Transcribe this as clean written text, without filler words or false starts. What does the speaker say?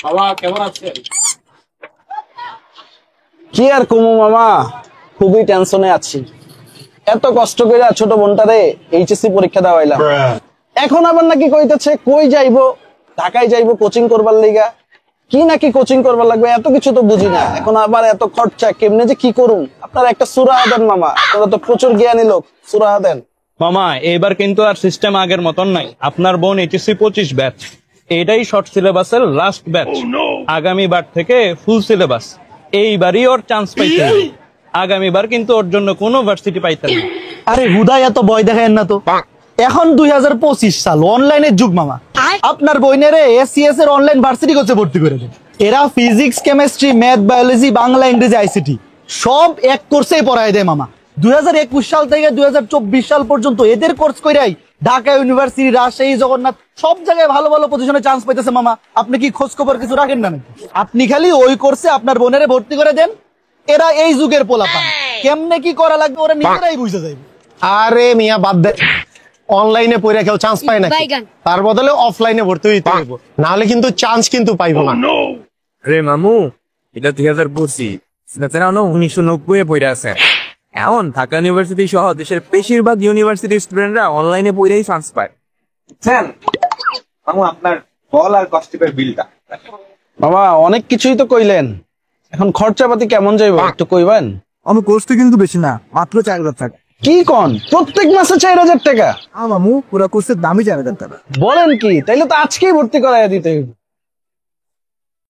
বাবা কেমন আছেন? কি আর কমু মামা, খুবই টেনশনে আছি। এত কষ্ট করে ছোট বোনটারে এইচএসসি পরীক্ষা দেওয়াইলাম, এখন আবার নাকি কইতেছে কই যাইবো, ঢাকায় যাইবো কোচিং করবার লিগা। কি নাকি কোচিং করবার লাগবে, এত কিছু তো বুঝি না। এখন আবার এত খরচা, কেমনে যে কি করুন। আপনারা একটা সুরাহা দেন মামা, আপনারা তো প্রচুর জ্ঞানী লোক, সুরাহা দেন। মামা এবার কিন্তু আর সিস্টেম আগের মতন নাই। আপনার বোন এইচএসসি 25 ব্যাচ, এটাই শর্ট সিলেবাসের লাস্ট ব্যাচ। আগামীবার থেকে ফুল সিলেবাস। এইবারই ওর চান্স পাইতে হবে। আগামীবার কিন্তু ওর জন্য কোনো ভার্সিটি পাইতে না। আরে হুদাই এত ভয় দেখায় না তো। এখন 2025 সাল, অনলাইনের যুগ মামা। আপনার বইনেরে এসসিএস এর অনলাইন ভার্সিটি কোর্সে ভর্তি করে দেন। এরা physics, chemistry, math, biology, Bangla, ইংরেজি, আইসিটি সব এক কোর্সেই পড়ায় দেয় মামা। 2021 সাল থেকে 2024 সাল পর্যন্ত এদের কোর্স কইরাই ঢাকা ইউনিভার্সিটি, রাজশাহী, জগন্নাথ সব জায়গায় ভালো ভালো পজিশনে চান্স পাইতেছে মামা। আপনি কি খোঁজ খবর কিছু রাখেন না নাকি? আপনি খালি ওই কোর্সে আপনার বোনেরে ভর্তি করে দেন। এরা এই যুগের পোলাপান, কেমনে কি করা লাগবে ওরা নিজেরাই বুঝে যাবে। আরে মিয়া বাদ দে, অনলাইনে পড়ে কেউ চান্স পায় না, তার বদলে অফলাইনে ভর্তি হইতে হইব, নাহলে কিন্তু চান্স কিন্তু পাইবো না। রে মামু, এটা 2025, সেটা 1990 পড়ে আছে। এখন ঢাকা ইউনিভার্সিটি সহ দেশের বেশিরভাগ ইউনিভার্সিটির স্টুডেন্টরা অনলাইনে পড়েই চান্স পায়। মামু আপনার কল আর কস্টিপের বিলটা। বাবা অনেক কিছুই তো কইলেন, এখন খরচাপাতি কেমন যাইব একটু কইবেন? আমার কোর্স তো কিন্তু বেশি না, মাত্র 4,000 টাকা। কি কন, প্রত্যেক মাসে 4,000 টাকা? মামু পুরো কোর্সের দামই 4,000 টাকা। বলেন কি, তাইলে তো আজকেই ভর্তি করাইয়া দিতে হইব।